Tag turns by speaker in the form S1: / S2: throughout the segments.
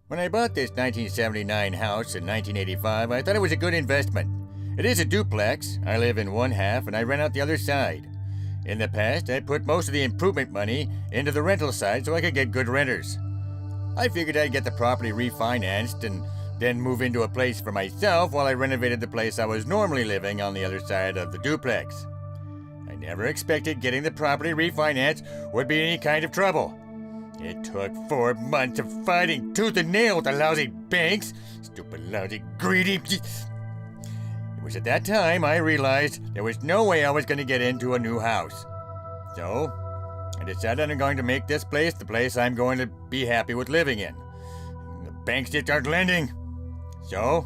S1: When I bought this 1979 house in 1985, I thought it was a good investment. It is a duplex. I live in one half and I rent out the other side. In the past, I put most of the improvement money into the rental side so I could get good renters. I figured I'd get the property refinanced and then move into a place for myself while I renovated the place I was normally living on the other side of the duplex. I never expected getting the property refinanced would be any kind of trouble. It took 4 months of fighting tooth and nail with the lousy banks. Stupid, lousy, greedy. It was at that time I realized there was no way I was going to get into a new house. So, I decided I'm going to make this place the place I'm going to be happy with living in. The banks just aren't lending. So,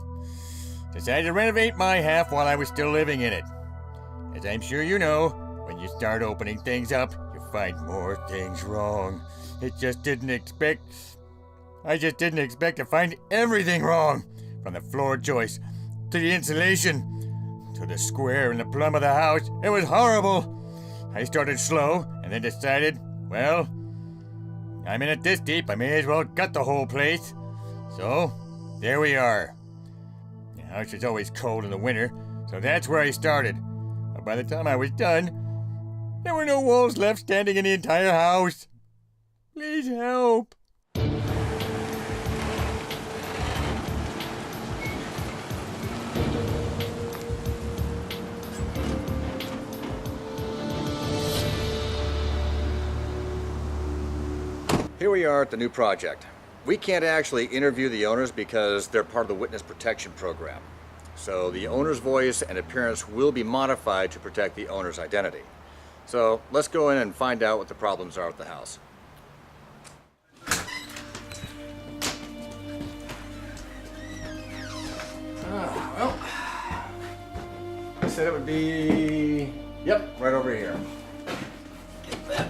S1: decided to renovate my half while I was still living in it. As I'm sure you know, when you start opening things up, you find more things wrong. I just didn't expect to find everything wrong. From the floor joists, to the insulation, to the square and the plumb of the house. It was horrible. I started slow and then decided, well, I'm in it this deep, I may as well gut the whole place. So, there we are. The house is always cold in the winter, so that's where I started. But by the time I was done, there were no walls left standing in the entire house. Please help.
S2: Here we are at the new project. We can't actually interview the owners because they're part of the witness protection program. So the owner's voice and appearance will be modified to protect the owner's identity. So let's go in and find out what the problems are with the house. Well, I said it would be, yep, right over here. Get that.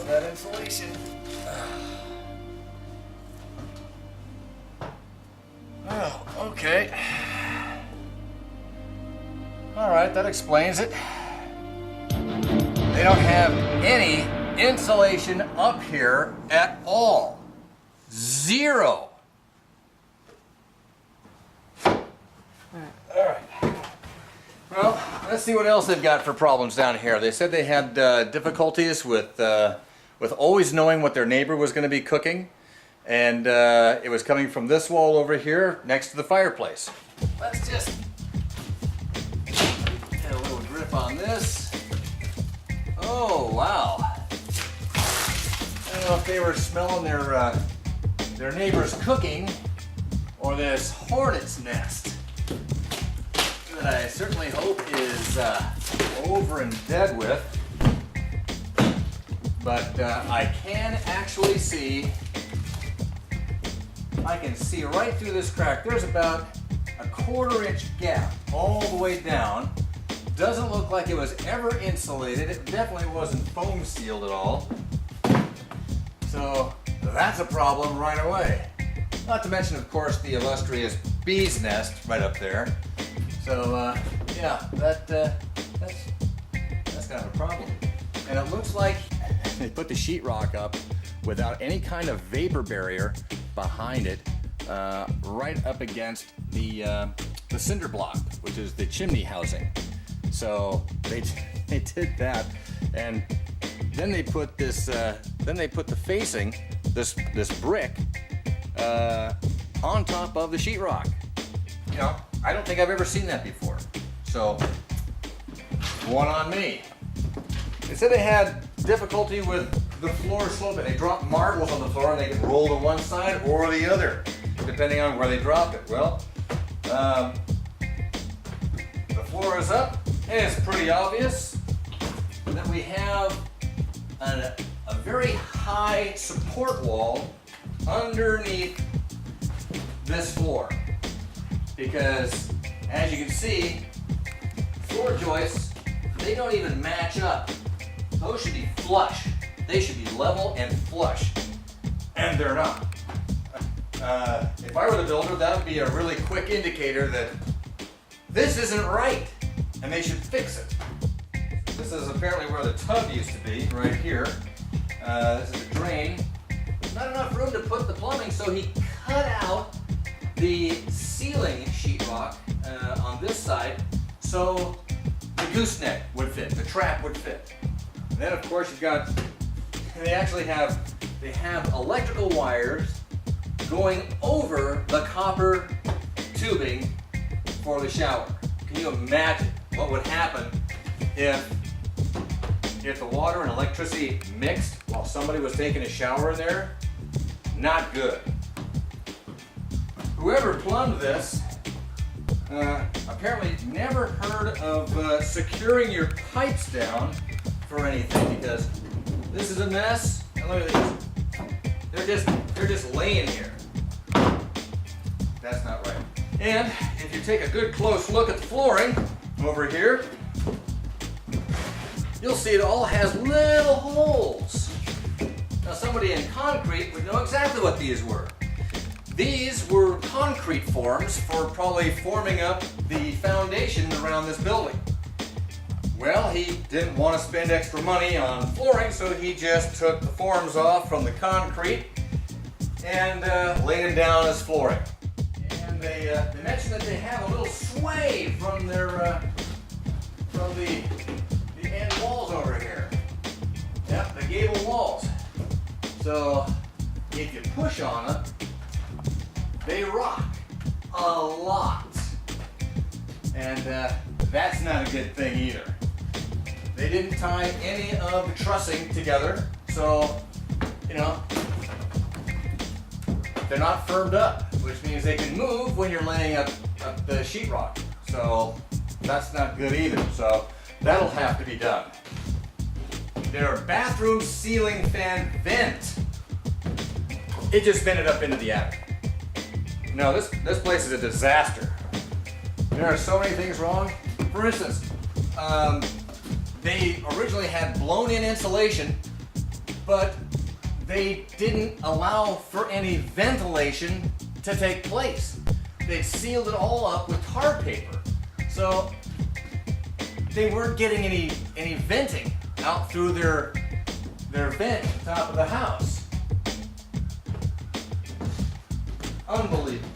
S2: That insulation. Oh, okay. All right, that explains it. They don't have any insulation up here at all. Zero. All right. Well, let's see what else they've got for problems down here. They said they had difficulties with always knowing what their neighbor was going to be cooking, and it was coming from this wall over here next to the fireplace. Let's just get a little grip on this. Oh, wow. I don't know if they were smelling their neighbor's cooking or this hornet's nest that I certainly hope is over and dead with. But I can actually see, I can see right through this crack. There's about a 1/4 inch gap all the way down. Doesn't look like it was ever insulated. It definitely wasn't foam sealed at all. So that's a problem right away. Not to mention, of course, the illustrious bee's nest right up there. So yeah, that's kind of a problem. And it looks like they put the sheetrock up without any kind of vapor barrier behind it, right up against the cinder block, which is the chimney housing. So they did that, and then they put this. Then they put the facing, this brick, on top of the sheetrock. You know, I don't think I've ever seen that before. So one on me. They said they had difficulty with the floor sloping. They dropped marbles on the floor and they could roll to one side or the other, depending on where they dropped it. Well, the floor is up, and it's pretty obvious that we have a very high support wall underneath this floor. Because, as you can see, floor joists, they don't even match up. Those should be flush. They should be level and flush. And they're not. If I were the builder, that would be a really quick indicator that this isn't right, and they should fix it. This is apparently where the tub used to be, right here. This is the drain. Not enough room to put the plumbing, so he cut out the ceiling sheetrock on this side so the gooseneck would fit, the trap would fit. And then of course you've got, they have electrical wires going over the copper tubing for the shower. Can you imagine what would happen if the water and electricity mixed while somebody was taking a shower in there? Not good. Whoever plumbed this apparently never heard of securing your pipes down for anything, because this is a mess. And look at these. They're just laying here. That's not right. And if you take a good close look at the flooring over here, you'll see it all has little holes. Now somebody in concrete would know exactly what these were. These were concrete forms for probably forming up the foundation around this building. Well, he didn't want to spend extra money on flooring, so he just took the forms off from the concrete and laid them down as flooring. And they mentioned that they have a little sway from their from the end walls over here. Yep, the gable walls. So if you push on them, they rock a lot. And that's not a good thing either. They didn't tie any of the trussing together, so, you know, they're not firmed up, which means they can move when you're laying up the sheetrock. So that's not good either. So that'll have to be done. Their bathroom ceiling fan vent, it just vented up into the attic. No, this place is a disaster. There are so many things wrong. For instance, they originally had blown-in insulation, but they didn't allow for any ventilation to take place. They sealed it all up with tar paper. So they weren't getting any venting out through their vent at the top of the house. Unbelievable.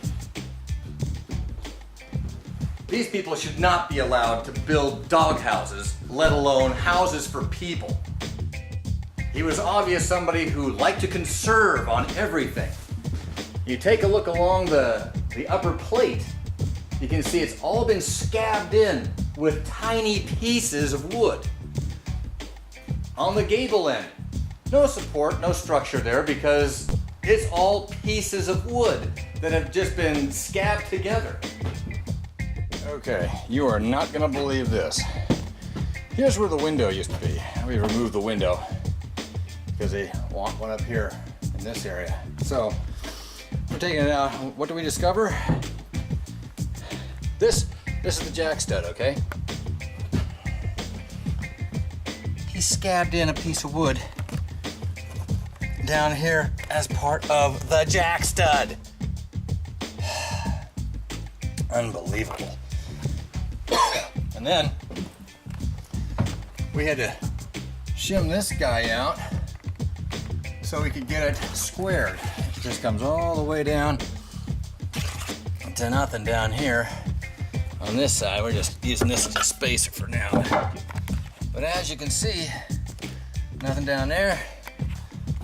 S2: These people should not be allowed to build dog houses, let alone houses for people. He was obviously somebody who liked to conserve on everything. You take a look along the upper plate, you can see it's all been scabbed in with tiny pieces of wood. On the gable end, no support, no structure there, because it's all pieces of wood that have just been scabbed together. Okay, you are not gonna believe this. Here's where the window used to be. We removed the window because they want one up here in this area. So we're taking it out. What do we discover? This is the jack stud, okay? He scabbed in a piece of wood down here as part of the jack stud. Unbelievable. And then we had to shim this guy out so we could get it squared. It just comes all the way down to nothing down here. On this side, we're just using this as a spacer for now. But as you can see, nothing down there.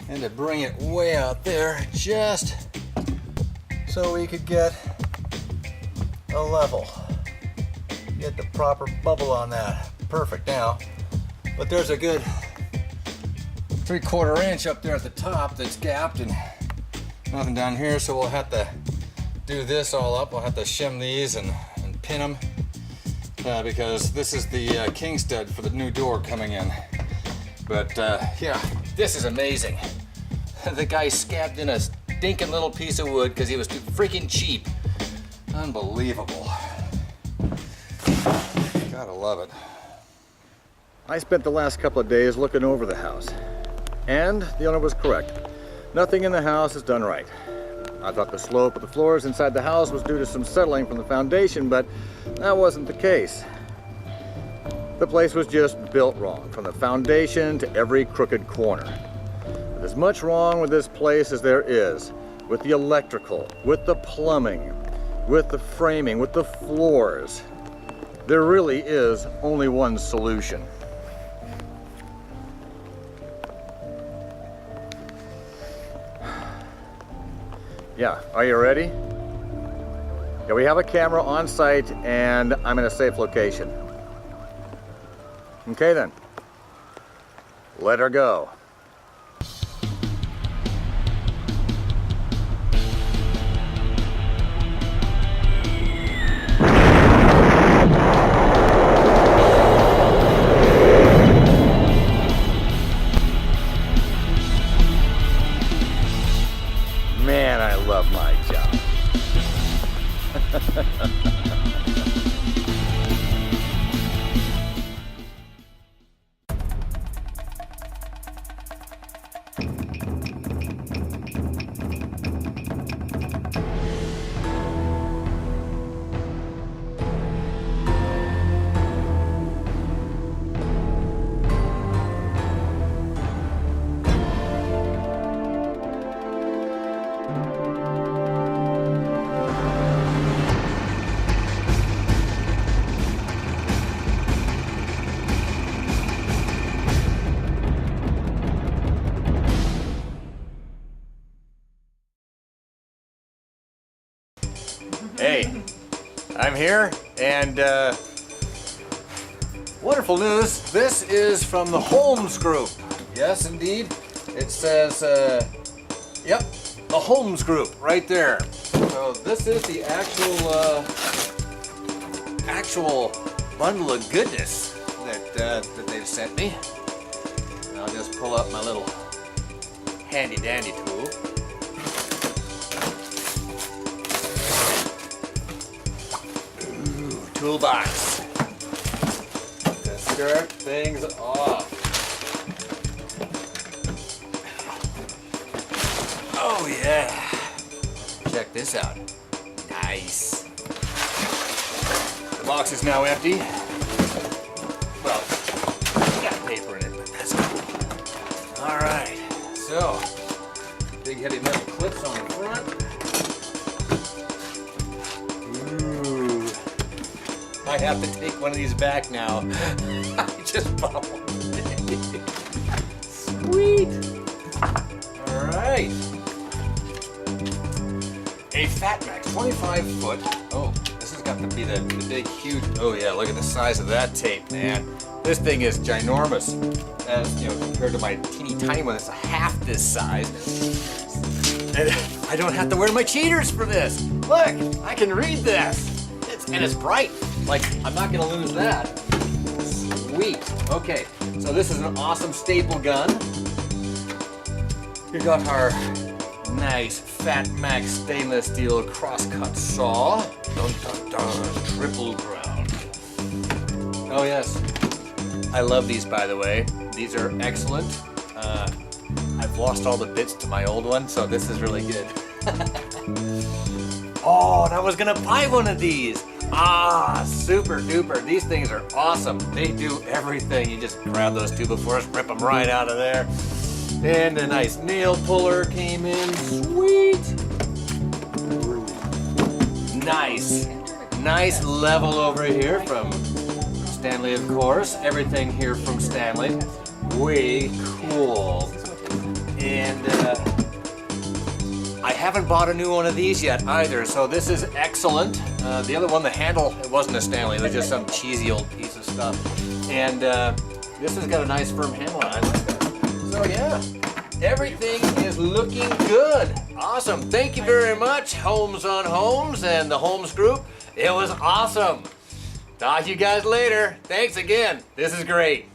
S2: And to bring it way out there, just so we could get a level. Get the proper bubble on that. Perfect now. But there's a good 3/4 inch up there at the top that's gapped and nothing down here, so we'll have to do this all up. We'll have to shim these and pin them because this is the king stud for the new door coming in. But yeah, this is amazing. The guy scabbed in a stinking little piece of wood because he was too freaking cheap. Unbelievable. Gotta love it. I spent the last couple of days looking over the house, and the owner was correct. Nothing in the house is done right. I thought the slope of the floors inside the house was due to some settling from the foundation, but that wasn't the case.
S1: The place was just built wrong, from the foundation to every crooked corner. There's as much wrong with this place as there is with the electrical, with the plumbing, with the framing, with the floors. There really is only one solution. Yeah, are you ready? Yeah, we have a camera on site and I'm in a safe location. Okay then, let her go. Man, I love my job. Hey, I'm here, and wonderful news. This is from the Holmes Group. Yes, indeed. It says, yep, the Holmes Group right there. So this is the actual bundle of goodness that they've sent me. And I'll just pull up my little handy dandy tool. Toolbox to start things off. Oh yeah, check this out. Nice. The box is now empty. Well, it's got paper in it, but that's cool. All right, so big heavy metal clips on the front. I have to take one of these back now. I just bought one today. Sweet. All right. A Fat Max 25 foot. Oh, this has got to be the big, huge. Oh yeah, look at the size of that tape, man. This thing is ginormous. As you know, compared to my teeny tiny one, it's half this size. And I don't have to wear my cheaters for this. Look, I can read this. And it's bright. Like, I'm not gonna lose that. Sweet. Okay, so this is an awesome staple gun. We got our nice Fat Max stainless steel crosscut saw. Dun dun dun, triple ground. Oh yes, I love these, by the way. These are excellent. I've lost all the bits to my old one, so this is really good. Oh, and I was gonna buy one of these. Ah, super duper. These things are awesome. They do everything. You just grab those 2x4s, rip them right out of there. And a nice nail puller came in. Sweet. Nice. Nice level over here from Stanley, of course. Everything here from Stanley. Way cool. And I haven't bought a new one of these yet either, so this is excellent. The other one, the handle, it wasn't a Stanley, it was just some cheesy old piece of stuff. And this has got a nice firm handle on it. So yeah, everything is looking good. Awesome. Thank you very much, Holmes on Holmes and the Holmes Group. It was awesome. Talk to you guys later. Thanks again. This is great.